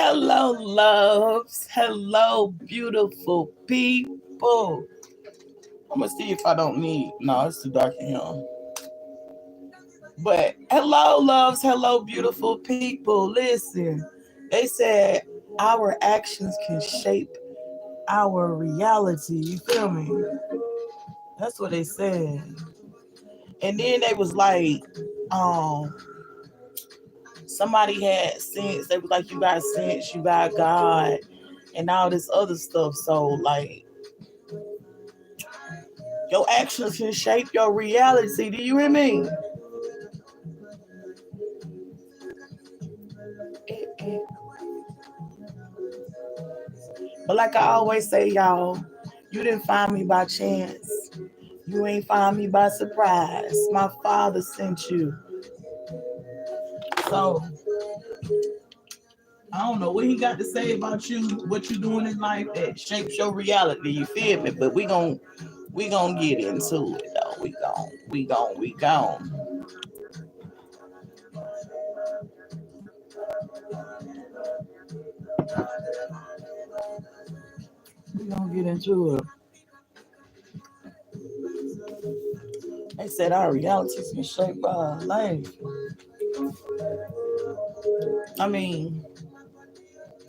Hello, loves. Hello, beautiful people. I'm gonna see if I don't need. No, it's too dark in here. But hello, loves. Hello, beautiful people. Listen, they said our actions can shape our reality. You feel me? That's what they said. And then they was like, um, somebody had sense. They was like, you got sense, you got God, and all this other stuff. So like, your actions can shape your reality. Do you hear me? But like I always say, y'all, you didn't find me by chance. You ain't find me by surprise. My father sent you. So I don't know what he got to say about you, what you doing in life that shapes your reality. You feel me? But we gonna get into it though. We gonna get into it. They said our realities can shape our life. I mean,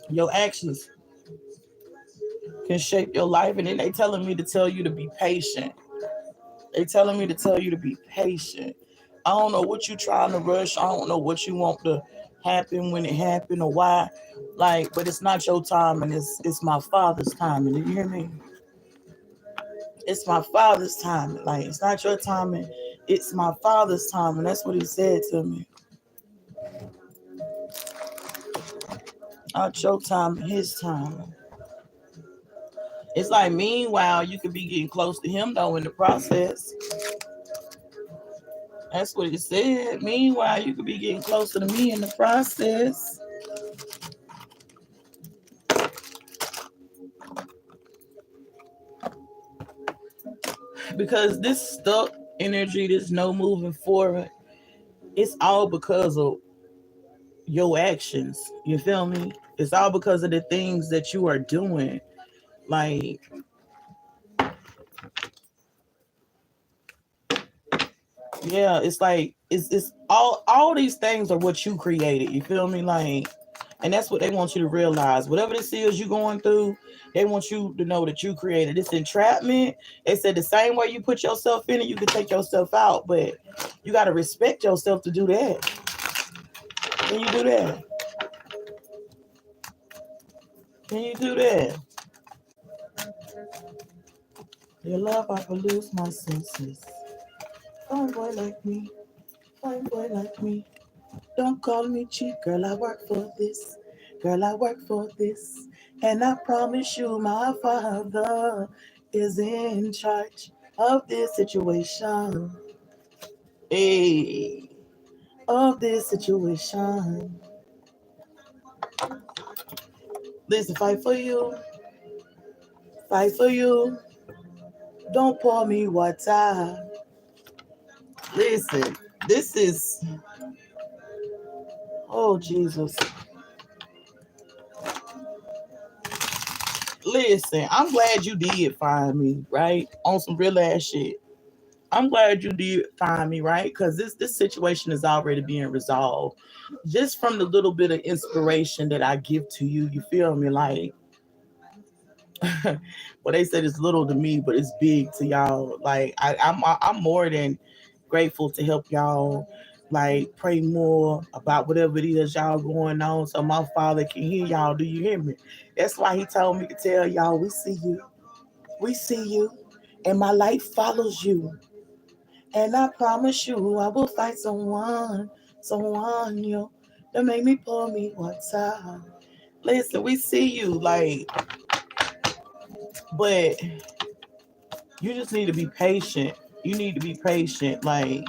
your actions can shape your life, and then they telling me to tell you to be patient. They telling me to tell you to be patient. I don't know what you trying to rush. I don't know what you want to happen when it happened or why. Like, but it's not your time, and it's my father's time. And you hear me? It's my father's time. Like, it's not your time, and it's my father's time. And that's what he said to me. Not your time, his time. It's like, meanwhile, you could be getting close to him though in the process. That's what it said. Meanwhile, you could be getting closer to me in the process. Because this stuck energy, this no moving forward, it's all because of your actions. You feel me? It's all because of the things that you are doing. Like, yeah, it's like it's all these things are what you created. You feel me? Like, and that's what they want you to realize. Whatever this is you're going through, they want you to know that you created this entrapment. They said the same way you put yourself in it, you can take yourself out, but you got to respect yourself to do that. Can you do that? Can you do that? Your love, I will lose my senses. Fine boy like me, fine boy like me. Don't call me cheap, girl, I work for this. Girl, I work for this. And I promise you, my father is in charge of this situation. Hey, of this situation. Listen, fight for you. Fight for you. Don't pour me water. Listen, this is, oh, Jesus. Listen, I'm glad you did find me, right? On some real ass shit. I'm glad you did find me, right? Because this situation is already being resolved. Just from the little bit of inspiration that I give to you, you feel me? Like, well, they said it's little to me, but it's big to y'all. Like, I'm more than grateful to help y'all. Like, pray more about whatever it is y'all going on, so my father can hear y'all. Do you hear me? That's why he told me to tell y'all, we see you, we see you, and my light follows you. And I promise you, I will find someone, you, that make me pour me water. Listen, we see you, like, but you just need to be patient. You need to be patient. Like,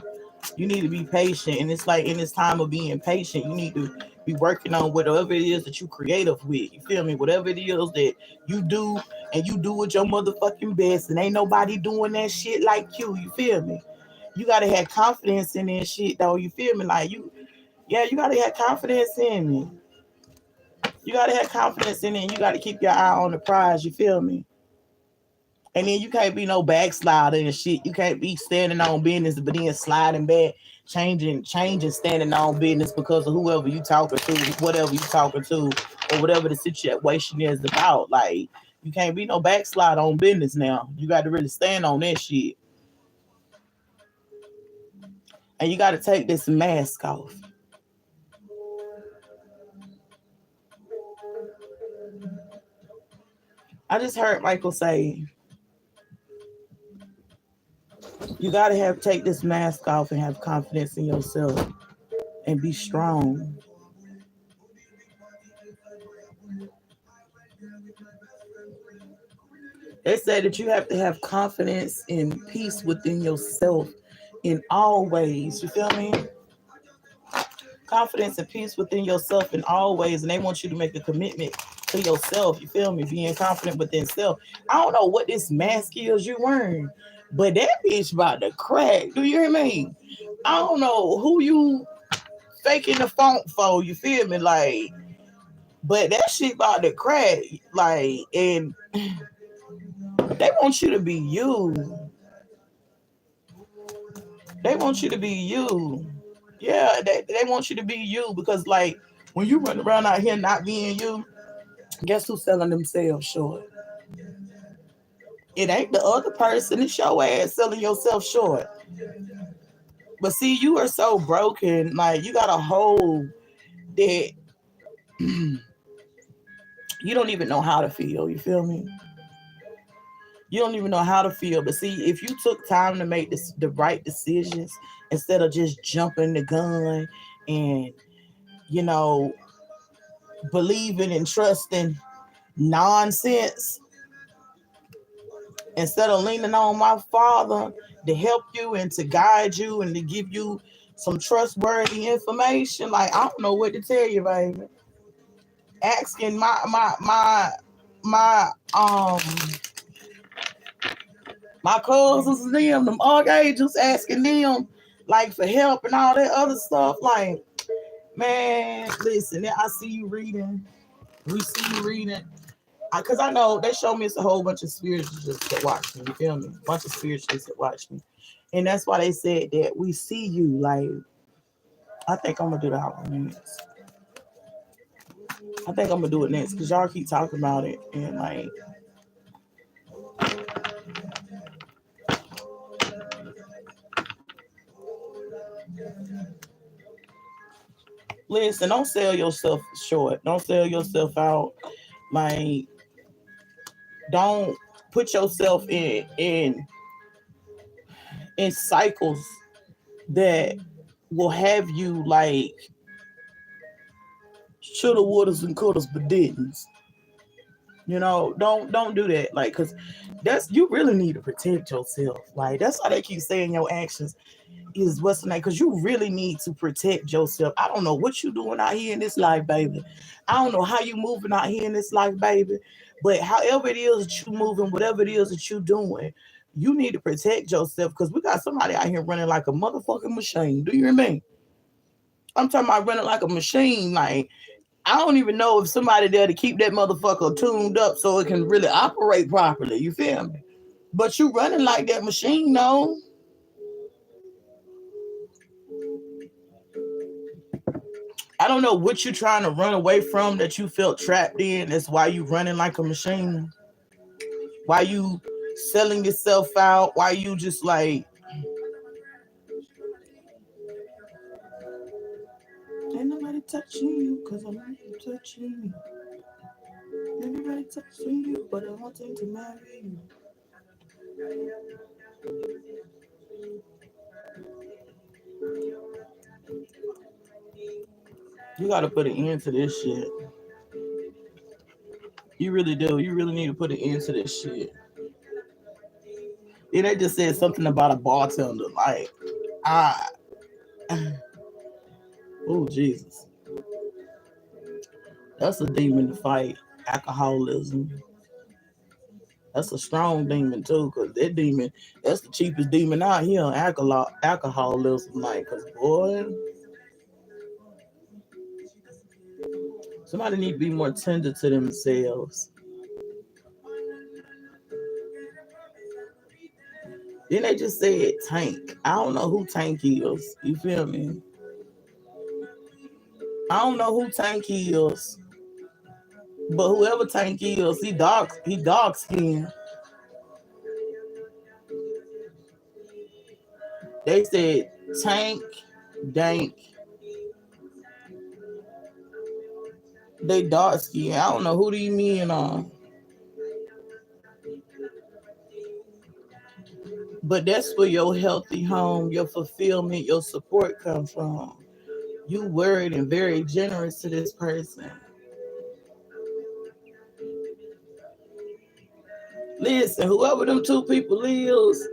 you need to be patient. And it's like, in this time of being patient, you need to be working on whatever it is that you creative with. You feel me? Whatever it is that you do, and you do with your motherfucking best, and ain't nobody doing that shit like you. You feel me? You gotta have confidence in that shit though. You feel me? Like, you, yeah, you gotta have confidence in me. You got to have confidence in it, and you got to keep your eye on the prize. You feel me? And then you can't be no backslider and shit. You can't be standing on business, but then sliding back, changing, standing on business because of whoever you talking to, whatever you talking to, or whatever the situation is about. Like, you can't be no backslide on business now. You got to really stand on that shit. And you got to take this mask off. I just heard Michael say, you got to take this mask off and have confidence in yourself and be strong. They say that you have to have confidence and peace within yourself in all ways. You feel me? Confidence and peace within yourself in all ways. And they want you to make a commitment to yourself. You feel me? Being confident within self. I don't know what this mask is you wearing, but that bitch about to crack. Do you hear me? I don't know who you faking the funk for. You feel me? Like, but that shit about to crack. Like, and they want you to be you. They want you to be you. Yeah, they want you to be you because, like, when you run around out here not being you, guess who's selling themselves short? It ain't the other person. It's your ass selling yourself short. But see, you are so broken. Like, you got a hole that you don't even know how to feel. You feel me? You don't even know how to feel. But see, if you took time to make the right decisions instead of just jumping the gun and, you know, believing and trusting nonsense, instead of leaning on my Father to help you and to guide you and to give you some trustworthy information, like, I don't know what to tell you, baby. Asking my cousins and them archangels, asking them like for help and all that other stuff. Like, man, listen, I see you reading. We see you reading. Because I know they show me it's a whole bunch of spiritualists that watch me. You feel me? A bunch of spiritualists that watch me. And that's why they said that we see you. Like, I think I'm going to do that one next. I think I'm going to do it next because y'all keep talking about it. And, like, listen, don't sell yourself short. Don't sell yourself out. Like, don't put yourself in cycles that will have you like shoulda, wouldas, and couldas, but didn't. You know, don't do that. Like, cause you really need to protect yourself. Like, that's why they keep saying your actions is what's the name? Because you really need to protect yourself. I don't know what you doing out here in this life, baby. I don't know how you moving out here in this life, baby. But however it is that you moving, whatever it is that you doing, you need to protect yourself because we got somebody out here running like a motherfucking machine. Do you hear me? I'm talking about running like a machine. Like, I don't even know if somebody there to keep that motherfucker tuned up so it can really operate properly. You feel me? But you running like that machine, no. I don't know what you're trying to run away from that you felt trapped in. That's why you running like a machine. Why you selling yourself out? Why you just like, ain't nobody touching you because I'm not touching you. Everybody touching you, but I want them to marry you. You got to put an end to this shit. You really do. You really need to put an end to this shit. And they just said something about a bartender. Like, oh, Jesus. That's a demon to fight. Alcoholism. That's a strong demon, too, because that demon, that's the cheapest demon out here, alcoholism. Like, because, boy. Somebody need to be more tender to themselves. Then they just said Tank. I don't know who Tank is. You feel me? I don't know who Tank is. But whoever Tank is, he dark skinned. They said Tank, Dank. They dark skinned. I don't know who these men are. But that's where your healthy home, your fulfillment, your support comes from. You worried and very generous to this person. Listen, whoever them two people is,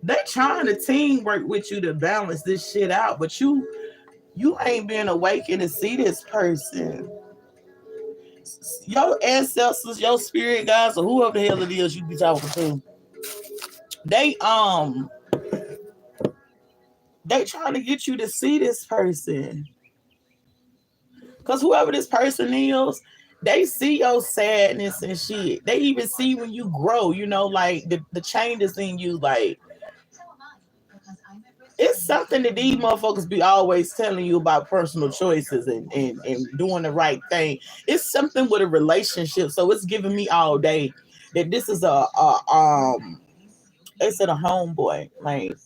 they trying to teamwork with you to balance this shit out, but you ain't been awakened to see this person. Your ancestors, your spirit guides, or whoever the hell it is you be talking to, they trying to get you to see this person. Cause whoever this person is, they see your sadness and shit. They even see when you grow, you know, like the changes in you. Like, it's something that these motherfuckers be always telling you about personal choices and doing the right thing. It's something with a relationship. So it's giving me all day that this is they said a homeboy. Like,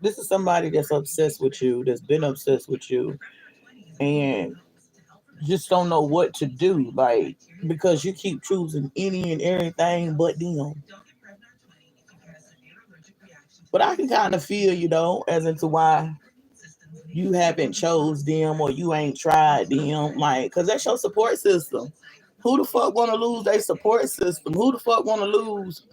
this is somebody that's obsessed with you, that's been obsessed with you, and just don't know what to do. Like, because you keep choosing any and everything but them. But I can kind of feel, you know, as into why you haven't chose them or you ain't tried them. Like, because that's your support system. Who the fuck want to lose their support system? Who the fuck want to lose?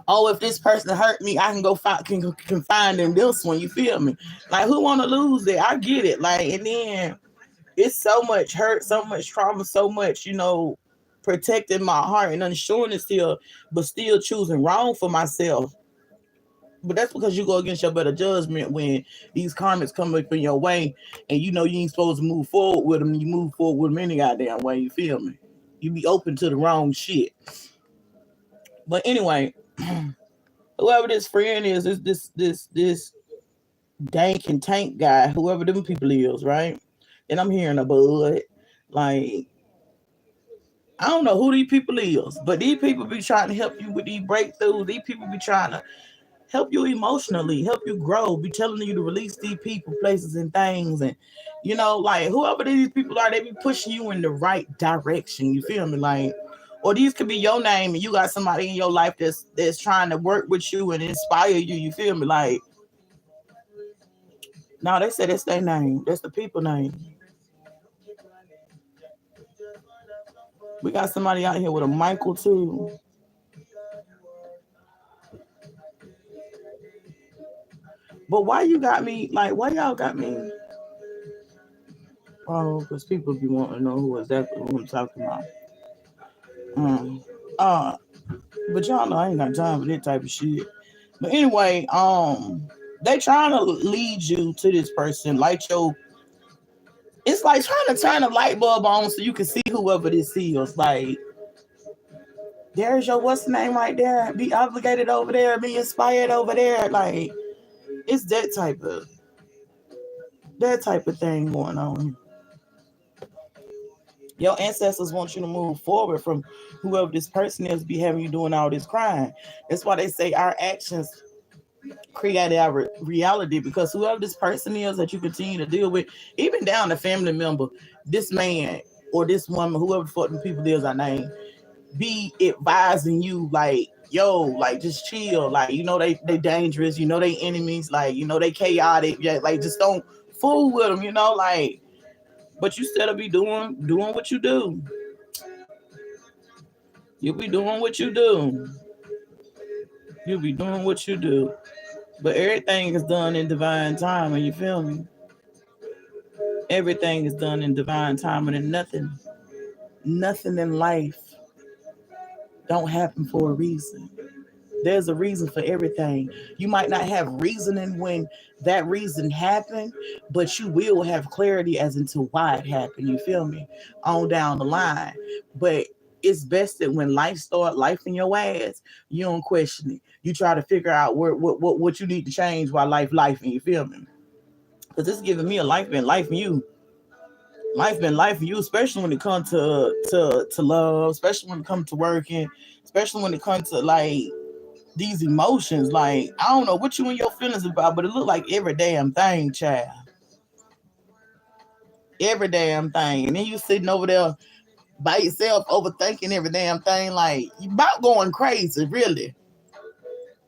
Oh, if this person hurt me, I can go find can find them this one. You feel me? Like, who want to lose it? I get it. Like, and then it's so much hurt, so much trauma, so much, you know, protecting my heart and ensuring it still, but still choosing wrong for myself. But that's because you go against your better judgment when these comments come up in your way and you know you ain't supposed to move forward with them. You move forward with them any goddamn way. You feel me? You be open to the wrong shit. But anyway, whoever this friend is, this dank and tank guy, whoever them people is, right? And I'm hearing a bud. Like, I don't know who these people is, but these people be trying to help you with these breakthroughs. These people be trying to help you emotionally, help you grow, be telling you to release these people, places, and things. And, you know, like, whoever these people are, they be pushing you in the right direction. You feel me? Like, or these could be your name and you got somebody in your life that's trying to work with you and inspire you. You feel me? Like, no, they said that's their name. That's the people name. We got somebody out here with a Michael too. But why you got me, like, why y'all got me? Oh, because people be wanting to know who exactly who I'm talking about. Um, uh, but y'all know I ain't got time for that type of shit. But anyway, they trying to lead you to this person, like your. It's like trying to turn a light bulb on so you can see whoever this is. Like, there's your what's the name right there. Be obligated over there. Be inspired over there. Like, it's that type of thing going on. Your ancestors want you to move forward from whoever this person is be having you doing all this crime. That's why they say our actions create our reality, because whoever this person is that you continue to deal with, even down to family member, this man or this woman, whoever the fuck the people is I name, be advising you like, yo, like, just chill. Like, you know, they dangerous, you know, they enemies, like, you know, they chaotic. Yeah, like, just don't fool with them, you know, like, but you still be doing what you do. You be doing what you do. You be doing what you do. But everything is done in divine time, and you feel me? Everything is done in divine time, and nothing in life don't happen for a reason. There's a reason for everything. You might not have reasoning when that reason happened, but you will have clarity as into why it happened. You feel me? On down the line. But it's best that when life start life in your ass, you don't question it. You try to figure out what you need to change while life and you feel me? Because it's giving me a life been life in you. Life been life in you, especially when it comes to love, especially when it comes to working, especially when it comes to like these emotions. Like, I don't know what you and your feelings about, but it look like every damn thing, child. Every damn thing. And then you sitting over there by yourself overthinking every damn thing. Like, you about going crazy, really.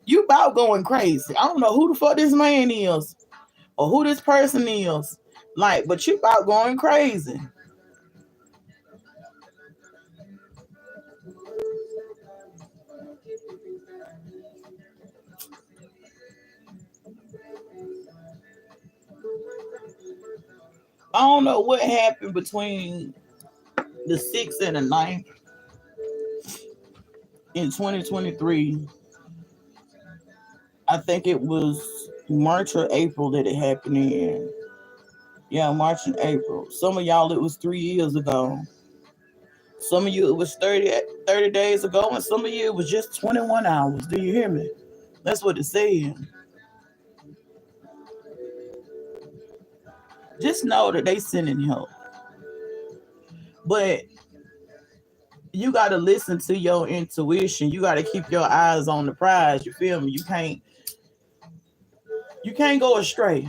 You about going crazy. I don't know who the fuck this man is or who this person is. Like, but you about going crazy. I don't know what happened between the 6th and the 9th in 2023. I think it was March or April that it happened in. Yeah, March and April. Some of y'all, it was 3 years ago. Some of you, it was 30 days ago. And some of you, it was just 21 hours. Do you hear me? That's what it's saying. Just know that they sending help. But you got to listen to your intuition. You got to keep your eyes on the prize. You feel me? You can't go astray.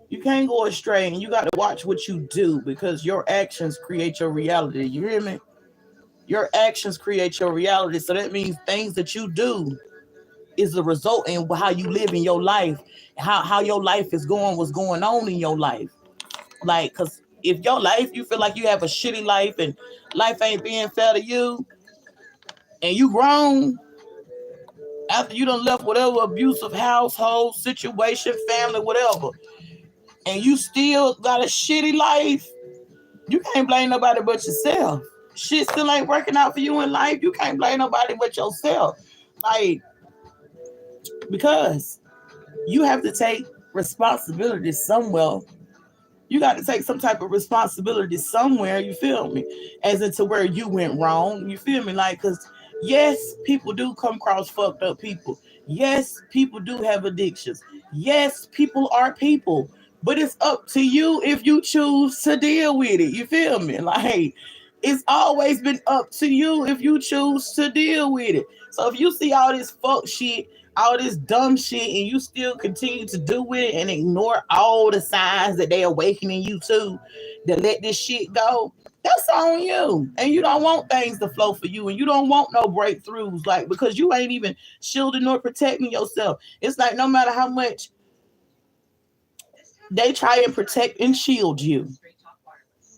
You can't go astray, and you got to watch what you do because your actions create your reality. You hear me? Your actions create your reality. So that means things that you do is the result in how you live in your life, how your life is going, what's going on in your life. Like, because if your life, you feel like you have a shitty life and life ain't being fair to you, and you grown after you done left whatever abusive household, situation, family, whatever, and you still got a shitty life, you can't blame nobody but yourself. Shit still ain't working out for you in life. You can't blame nobody but yourself. Like, because you have to take responsibility somewhere. You got to take some type of responsibility somewhere, you feel me? As into where you went wrong, you feel me? Like, because yes, people do come across fucked up people. Yes, people do have addictions. Yes, people are people. But it's up to you if you choose to deal with it. You feel me? Like, it's always been up to you if you choose to deal with it. So if you see all this fuck shit, all this dumb shit, and you still continue to do it and ignore all the signs that they awakening you to let this shit go, that's on you. And you don't want things to flow for you, and you don't want no breakthroughs, like, because you ain't even shielding nor protecting yourself. It's like no matter how much they try and protect and shield you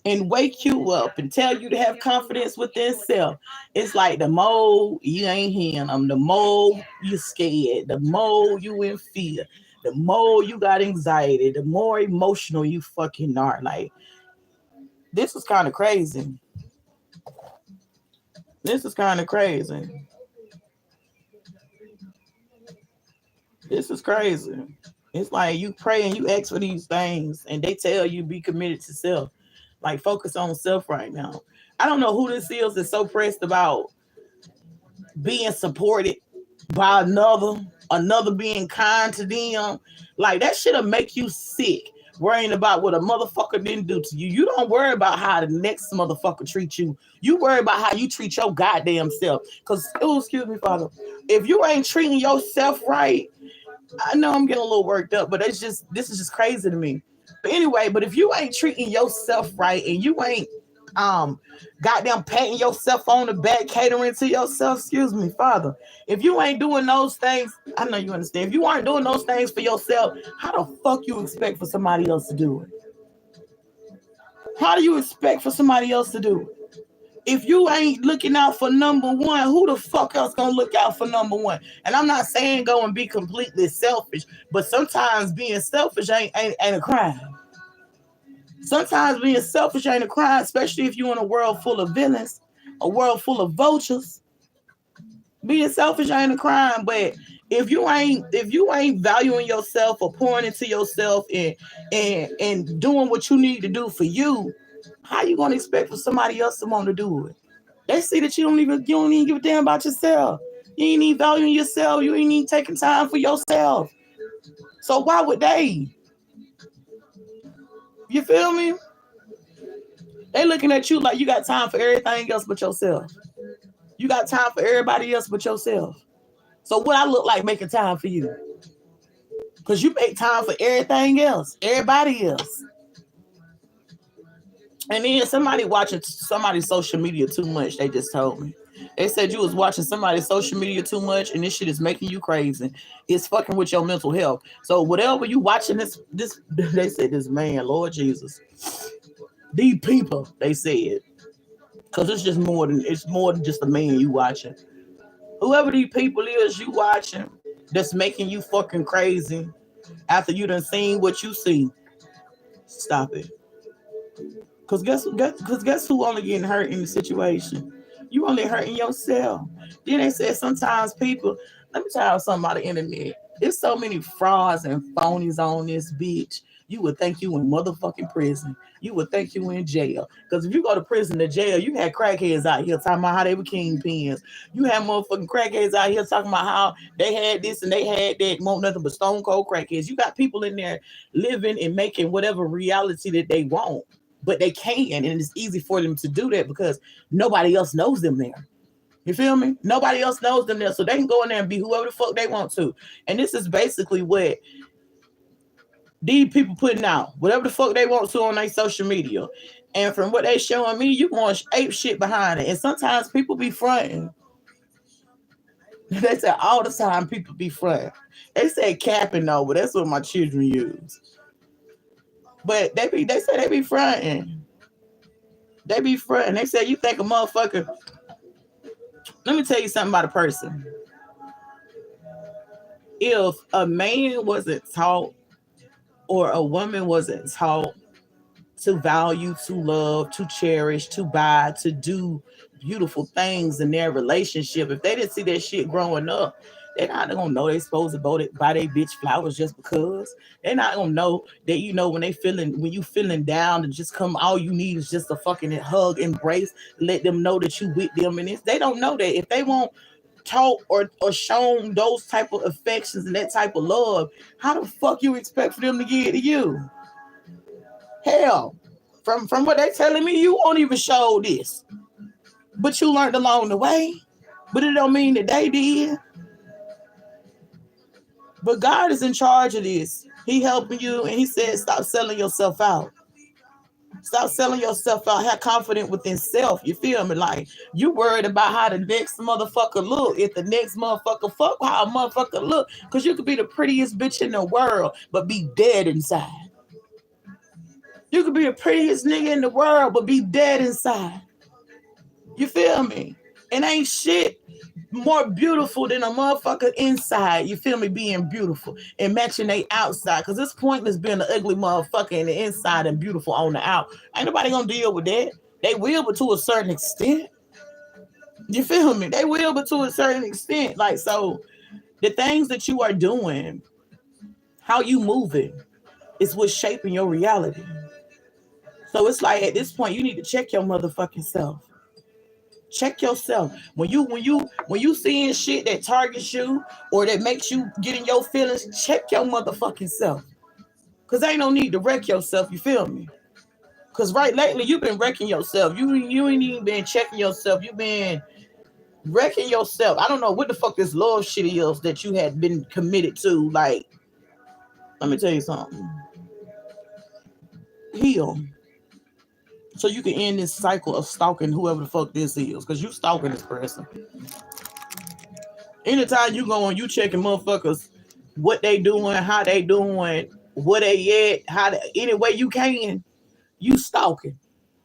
and wake you up and tell you to have confidence within self, it's like the more you ain't hearing them, the more you scared, the more you in fear, the more you got anxiety, the more emotional you fucking are. Like, this is kind of crazy. This is kind of crazy. This is crazy. It's like you pray and you ask for these things, and they tell you be committed to self. Like, focus on self right now. I don't know who this is that's so pressed about being supported by another being kind to them. Like, that shit'll make you sick, worrying about what a motherfucker didn't do to you. You don't worry about how the next motherfucker treats you. You worry about how you treat your goddamn self. Because, oh, excuse me, Father, if you ain't treating yourself right, I know I'm getting a little worked up, but this is just crazy to me. But anyway, but if you ain't treating yourself right and you ain't goddamn patting yourself on the back, catering to yourself, excuse me, Father, if you ain't doing those things, I know you understand. If you aren't doing those things for yourself, how the fuck you expect for somebody else to do it? How do you expect for somebody else to do it? If you ain't looking out for number one, who the fuck else gonna look out for number one? And I'm not saying go and be completely selfish, but sometimes being selfish ain't a crime. Sometimes being selfish ain't a crime, especially if you're in a world full of villains, a world full of vultures. Being selfish ain't a crime, but if you ain't valuing yourself or pouring into yourself and doing what you need to do for you, how you gonna expect for somebody else to want to do it? They see that you don't even give a damn about yourself. You ain't even valuing yourself. You ain't even taking time for yourself. So why would they? You feel me? They looking at you like you got time for everything else but yourself. You got time for everybody else but yourself. So what I look like making time for you? Because you make time for everything else, everybody else. And then somebody watching somebody's social media too much, they just told me. They said you was watching somebody's social media too much and this shit is making you crazy. It's fucking with your mental health. So whatever you watching this they said this man, Lord Jesus. These people, they said. Because it's more than just a man you watching. Whoever these people is you watching that's making you fucking crazy after you done seen what you see. Stop it. Cause guess who only getting hurt in the situation? You only hurting yourself. Then they said sometimes people, let me tell you something about the internet. There's so many frauds and phonies on this bitch. You would think you in motherfucking prison. You would think you in jail. Because if you go to prison or jail, you had crackheads out here talking about how they were kingpins. You had motherfucking crackheads out here talking about how they had this and they had that. Want nothing but stone cold crackheads. You got people in there living and making whatever reality that they want. But they can, and it's easy for them to do that because nobody else knows them there. You feel me? Nobody else knows them there, so they can go in there and be whoever the fuck they want to. And this is basically what these people putting out, whatever the fuck they want to on their social media. And from what they showing me, you going ape shit behind it. And sometimes people be fronting. They say all the time people be fronting. They say capping though, but that's what my children use. But they say they be fronting. They be fronting. They say you think a motherfucker. Let me tell you something about a person. If a man wasn't taught or a woman wasn't taught to value, to love, to cherish, to buy, to do beautiful things in their relationship, if they didn't see that shit growing up, they're not gonna know they supposed to buy their bitch flowers just because. They're not gonna know that when you feeling down and just come, all you need is just a fucking hug, embrace, let them know that you with them. And they don't know that if they won't taught or shown those type of affections and that type of love, how the fuck you expect for them to give it to you? Hell, from what they telling me, you won't even show this. But you learned along the way. But it don't mean that they did. But God is in charge of this. He helping you, and he said, stop selling yourself out. Stop selling yourself out. Have confidence within self. You feel me? Like, you worried about how the next motherfucker look. If the next motherfucker fuck how a motherfucker look. Because you could be the prettiest bitch in the world, but be dead inside. You could be the prettiest nigga in the world, but be dead inside. You feel me? And ain't shit more beautiful than a motherfucker inside. You feel me? Being beautiful and matching they outside. Because it's pointless being an ugly motherfucker in the inside and beautiful on the out. Ain't nobody gonna deal with that. They will, but to a certain extent. You feel me? They will, but to a certain extent. Like, so the things that you are doing, how you moving, is what's shaping your reality. So it's like at this point, you need to check your motherfucking self. Check yourself. When you seeing shit that targets you or that makes you get in your feelings, check your motherfucking self. Cause ain't no need to wreck yourself. You feel me? Cause right lately you've been wrecking yourself. You ain't even been checking yourself. You've been wrecking yourself. I don't know what the fuck this love shit is that you had been committed to. Like, let me tell you something. Heal. So you can end this cycle of stalking whoever the fuck this is. Because you stalking this person. Anytime you go on, you checking motherfuckers, what they doing, how they doing, where they at, any way you can, you stalking.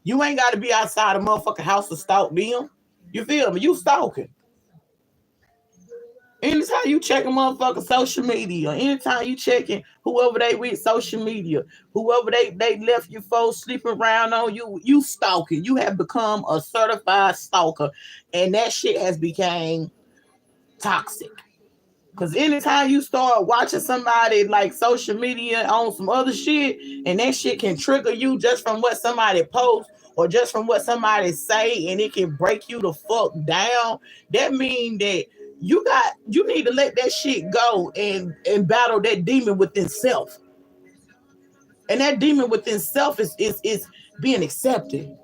You ain't got to be outside a motherfucking house to stalk them. You feel me? You stalking. Anytime you checking motherfucking social media, anytime you checking whoever they with social media, whoever they left you folks sleeping around on you, you stalking. You have become a certified stalker. And that shit has became toxic. Because anytime you start watching somebody like social media on some other shit, and that shit can trigger you just from what somebody posts or just from what somebody say, and it can break you the fuck down, that means that you need to let that shit go and battle that demon within self. And that demon within self is being accepted.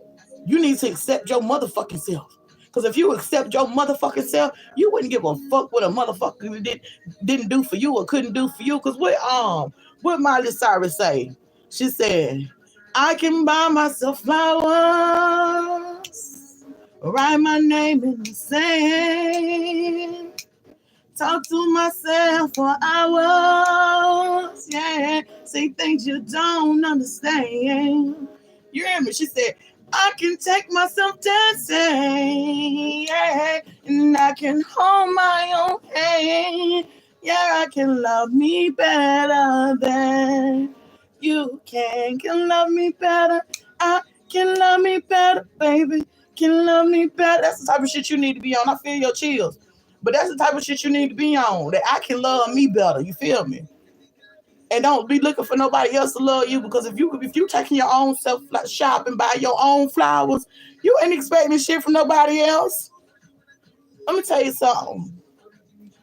You need to accept your motherfucking self. Because if you accept your motherfucking self, you wouldn't give a fuck what a motherfucker didn't do for you or couldn't do for you. Because what Miley Cyrus say? She said, I can buy myself flowers, write my name in the sand, talk to myself for hours, yeah, say things you don't understand. You hear me? She said, I can take myself dancing, yeah, and I can hold my own hand. Yeah, I can love me better than you can love me better. I can love me better, baby. Can love me better. That's the type of shit you need to be on. I feel your chills. But that's the type of shit you need to be on. That I can love me better. You feel me? And don't be looking for nobody else to love you, because if you taking your own self shopping, buy your own flowers, you ain't expecting shit from nobody else. Let me tell you something.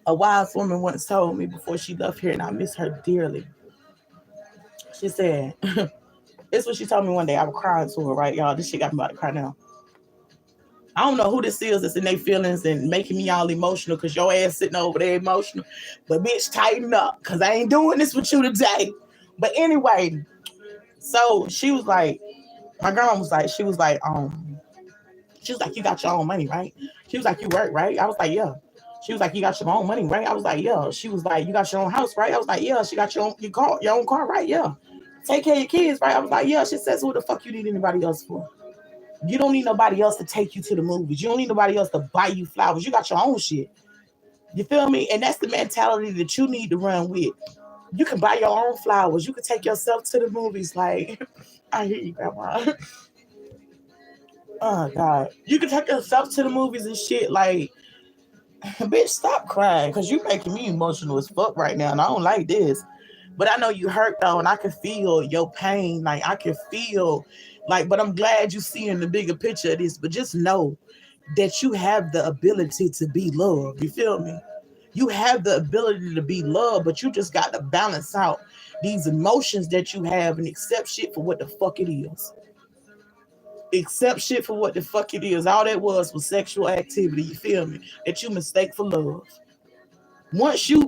A wise woman once told me before she left here, and I miss her dearly. She said, "It's what she told me one day." I was crying to her, right, y'all. This shit got me about to cry now. I don't know who this is that's in their feelings and making me all emotional because your ass sitting over there emotional. But bitch, tighten up, because I ain't doing this with you today. But anyway, so she was like, my grandma was like, she was like, you got your own money, right? She was like, you work, right? I was like, yeah. She was like, you got your own money, right? I was like, yeah. She was like, you got your own house, right? I was like, yeah. She got your own car, right? Yeah. Take care of your kids, right? I was like, yeah. She says, what the fuck you need anybody else for? You don't need nobody else to take you to the movies. You don't need nobody else to buy you flowers. You got your own shit. You feel me? And that's the mentality that you need to run with. You can buy your own flowers. You can take yourself to the movies. Like, I hear you, Grandma. Oh, God. You can take yourself to the movies and shit. Like, bitch, stop crying, because you making me emotional as fuck right now, and I don't like this. But I know you hurt, though, and I can feel your pain. Like, I can feel, like, but I'm glad you seeing the bigger picture of this. But just know that you have the ability to be loved. You feel me? You have the ability to be loved, but you just got to balance out these emotions that you have and accept shit for what the fuck it is. Accept shit for what the fuck it is. All that was sexual activity, you feel me? That you mistake for love. Once you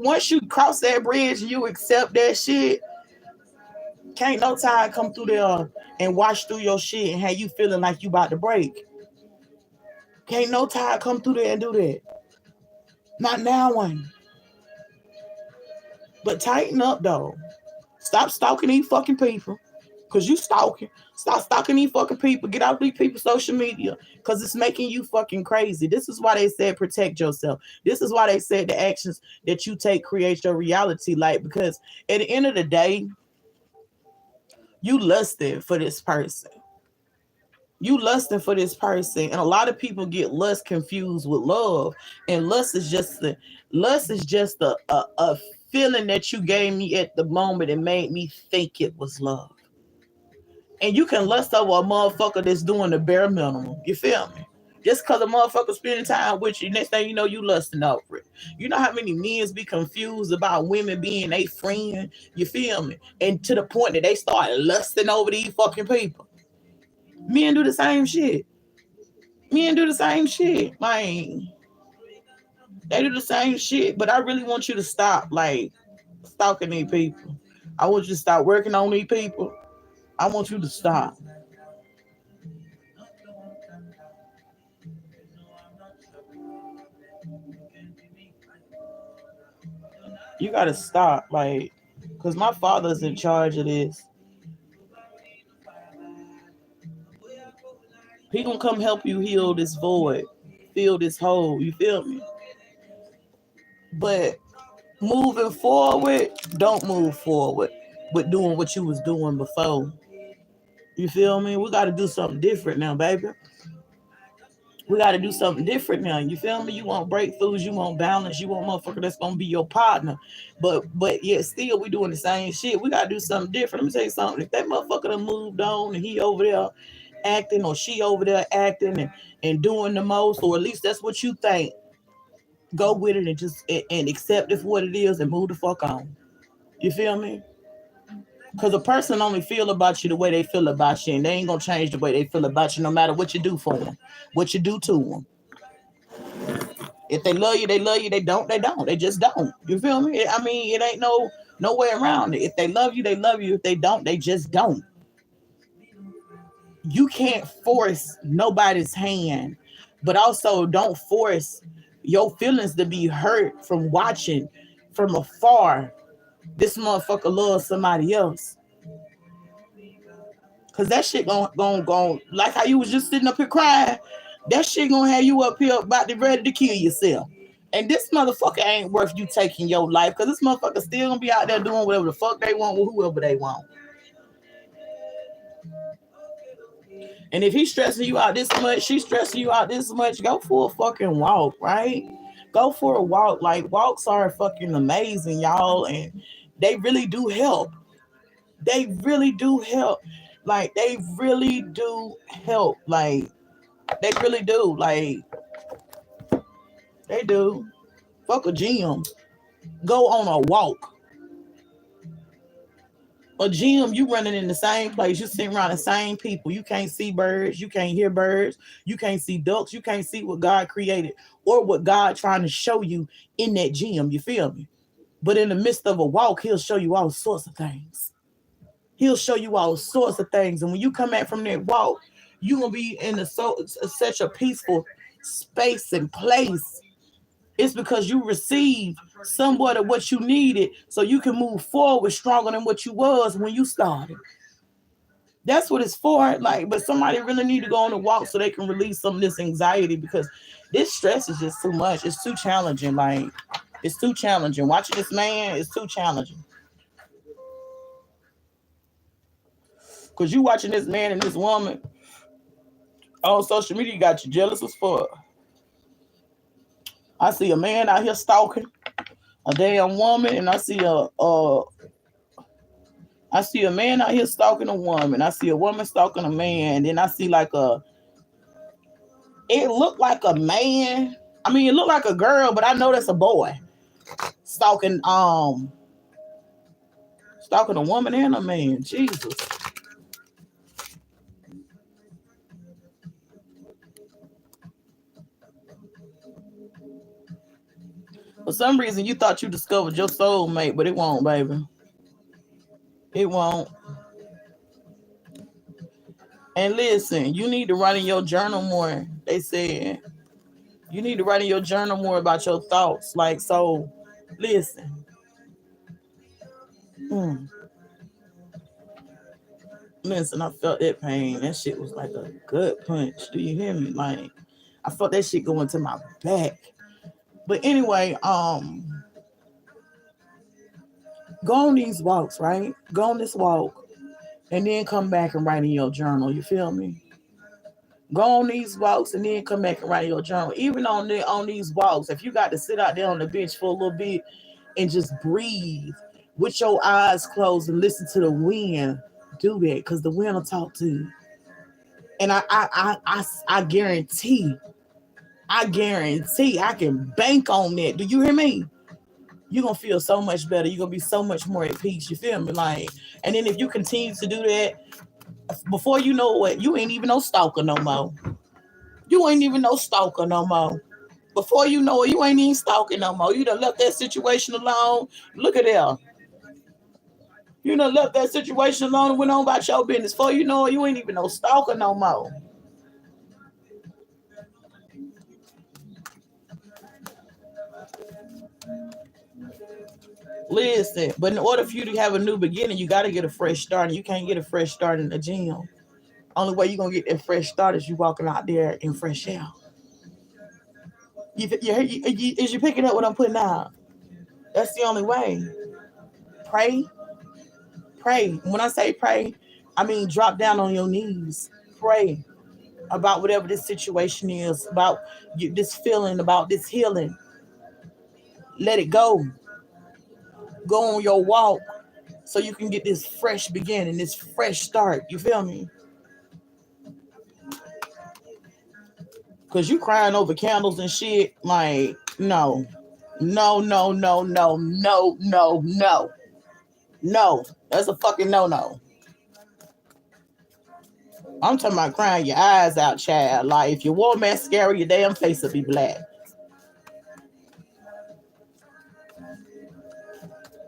cross that bridge and you accept that shit, can't no time come through there and wash through your shit and have you feeling like you about to break. Can't no time come through there and do that. Not now one. But tighten up, though. Stop stalking these fucking people. Because you stalking. Stop stalking these fucking people. Get out these people's social media. Because it's making you fucking crazy. This is why they said protect yourself. This is why they said the actions that you take create your reality. Like, because at the end of the day, you lusted for this person. You lusting for this person. And a lot of people get lust confused with love. And lust is just a feeling that you gave me at the moment and made me think it was love. And you can lust over a motherfucker that's doing the bare minimum. You feel me? Just because a motherfucker spending time with you, next thing you know, you lusting over it. You know how many men be confused about women being a friend? You feel me? And to the point that they start lusting over these fucking people. Men do the same shit. Men do the same shit. Like, they do the same shit. But I really want you to stop, like, stalking these people. I want you to stop working on these people. I want you to stop. You gotta stop, like, because my father's in charge of this. He gonna come help you heal this void, fill this hole. You feel me? But moving forward, don't move forward with doing what you was doing before. You feel me? We got to do something different now, baby. We got to do something different now. You feel me? You want breakthroughs, you want balance, you want motherfucker that's gonna be your partner. But yet still we doing the same shit. We gotta do something different. Let me tell you something. If that motherfucker done moved on and he over there acting or she over there acting and doing the most, or at least that's what you think, go with it and just and accept it for what it is and move the fuck on. You feel me? Because a person only feel about you the way they feel about you, and they ain't gonna change the way they feel about you no matter what you do for them, what you do to them. If they love you, they love you. They don't, they don't. They just don't. You feel me? I mean, it ain't no way around it. If they love you, they love you. If they don't, they just don't. You can't force nobody's hand, but also don't force your feelings to be hurt from watching from afar this motherfucker loves somebody else. Cause that shit gon' like how you was just sitting up here crying. That shit gonna have you up here about to ready to kill yourself. And this motherfucker ain't worth you taking your life, cause this motherfucker still gonna be out there doing whatever the fuck they want with whoever they want. And if he's stressing you out this much, she's stressing you out this much, go for a fucking walk, right? Go for a walk. Like, walks are fucking amazing, y'all, and they really do help. They really do help. Like, they really do help. Like, they really do. Like, they do. Fuck a gym. Go on a walk. A gym, you running in the same place. You sitting around the same people. You can't see birds. You can't hear birds. You can't see ducks. You can't see what God created or what God trying to show you in that gym. You feel me? But in the midst of a walk, he'll show you all sorts of things. He'll show you all sorts of things. And when you come back from that walk, you're going to be in such a peaceful space and place. It's because you received somewhat of what you needed so you can move forward stronger than what you was when you started. That's what it's for. Like, but somebody really need to go on a walk so they can release some of this anxiety, because this stress is just too much. It's too challenging. Like, it's too challenging. Watching this man is too challenging. Because you watching this man and this woman on social media got you jealous as fuck. I see a man out here stalking a damn woman, and I see a man out here stalking a woman. I see a woman stalking a man. Then I see it looked like a man. I mean, it looked like a girl, but I know that's a boy stalking a woman and a man. Jesus. For some reason, you thought you discovered your soulmate, but it won't, baby. It won't. And listen, you need to write in your journal more. They said you need to write in your journal more about your thoughts. Like, so, listen. Listen, I felt that pain. That shit was like a gut punch. Do you hear me? Like, I felt that shit going to my back. But anyway, go on these walks, right? Go on this walk and then come back and write in your journal. You feel me? Go on these walks and then come back and write in your journal. Even on these walks, if you got to sit out there on the bench for a little bit and just breathe with your eyes closed and listen to the wind, do that, because the wind will talk to you. And I guarantee, I can bank on that. Do you hear me? You're going to feel so much better. You're going to be so much more at peace. You feel me? Like, and then if you continue to do that, before you know it, you ain't even no stalker no more. You ain't even no stalker no more. Before you know it, you ain't even stalking no more. You done left that situation alone. Look at there. You done left that situation alone and went on about your business. Before you know it, you ain't even no stalker no more. Listen, but in order for you to have a new beginning, you got to get a fresh start. And you can't get a fresh start in the gym. Only way you're going to get that fresh start is you walking out there in fresh air. Is you picking up what I'm putting out? That's the only way. Pray. Pray. When I say pray, I mean drop down on your knees. Pray. about whatever this situation is, about this feeling, about this healing. Let it go. Go on your walk so you can get this fresh beginning, this fresh start. You feel me? Because you crying over candles and shit. Like, no. No, no, no, no, no, no, no. No. That's a fucking no-no. I'm talking about crying your eyes out, child. Like, if you wore mascara, your damn face would be black.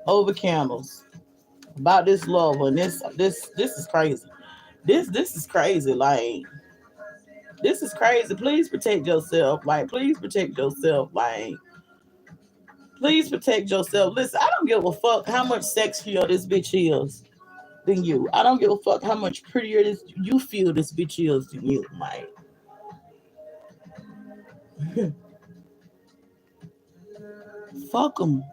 Over candles. About this love and this is crazy. This is crazy. Like, this is crazy. Please protect yourself. Like, please protect yourself. Like, please protect yourself. Listen, I don't give a fuck how much sexier this bitch is than you. I don't give a fuck how much prettier you feel this bitch is than you. Like, fuck them.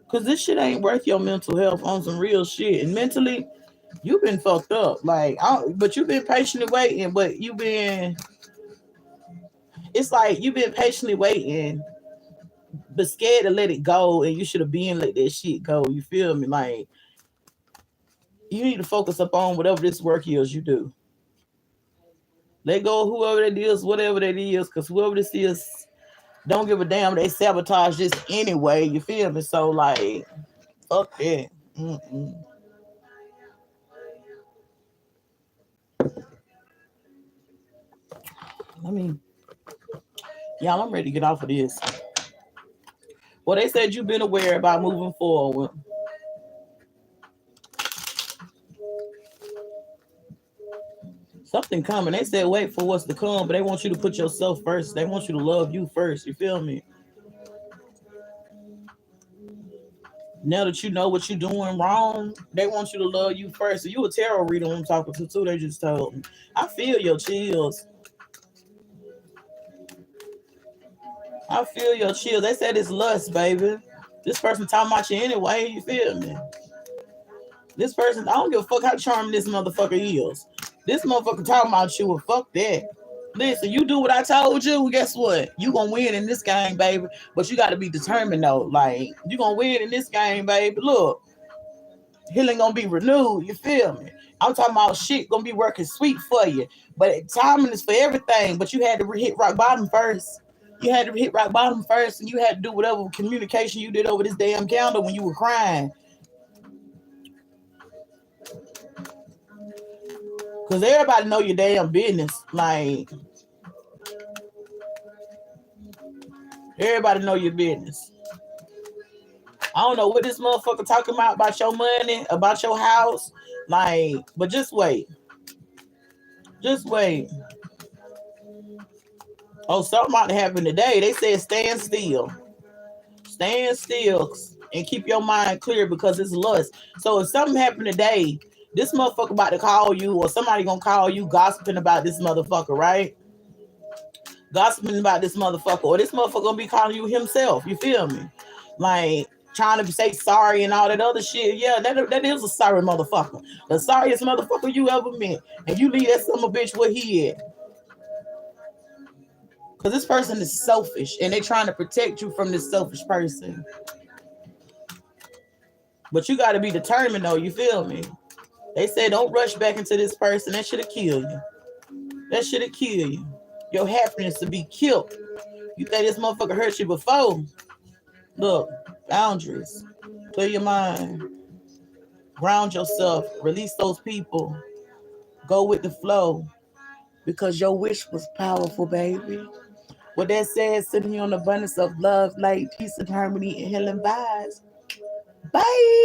Because this shit ain't worth your mental health on some real shit. And mentally, you've been fucked up. Like, but you've been patiently waiting. But it's like you've been patiently waiting, but scared to let it go. And you should have been let that shit go. You feel me? Like, you need to focus up on whatever this work is you do. Let go of whoever that is, whatever that is, because whoever this is, don't give a damn. They sabotage this anyway. You feel me? So, like, fuck that. Y'all, I'm ready to get off of this. Well, they said you've been aware about moving forward. Something coming. They said wait for what's to come, but they want you to put yourself first. They want you to love you first. You feel me? Now that you know what you're doing wrong, they want you to love you first. So you a tarot reader I'm talking to too. They just told me. I feel your chills. I feel your chills. They said it's lust, baby. This person talking about you anyway. You feel me? This person, I don't give a fuck how charming this motherfucker is. This motherfucker talking about you, and fuck that. Listen, you do what I told you, guess what? You gonna win in this game, baby. But you gotta be determined though. Like, you gonna win in this game, baby. Look, healing gonna be renewed. You feel me? I'm talking about shit gonna be working sweet for you. But timing is for everything. But you had to hit rock bottom first. You had to hit rock bottom first, and you had to do whatever communication you did over this damn calendar when you were crying. Because everybody know your damn business. Like, everybody know your business. I don't know what this motherfucker talking about your money, about your house. Like, but just wait. Just wait. Oh, something about to happen today. They said stand still. Stand still and keep your mind clear because it's lust. So if something happened today, this motherfucker about to call you or somebody gonna call you gossiping about this motherfucker, right? Gossiping about this motherfucker. Or this motherfucker gonna be calling you himself. You feel me? Like, trying to say sorry and all that other shit. Yeah, that is a sorry motherfucker. The sorriest motherfucker you ever met. And you leave that son of a bitch where he at. Because this person is selfish. And they trying to protect you from this selfish person. But you got to be determined though. You feel me? They say don't rush back into this person. That should have killed you. That should have killed you. Your happiness to be killed. You think this motherfucker hurt you before? Look, boundaries. Clear your mind. Ground yourself. Release those people. Go with the flow. Because your wish was powerful, baby. With that said, sitting here on abundance of love, light, peace, and harmony, and healing vibes. Bye.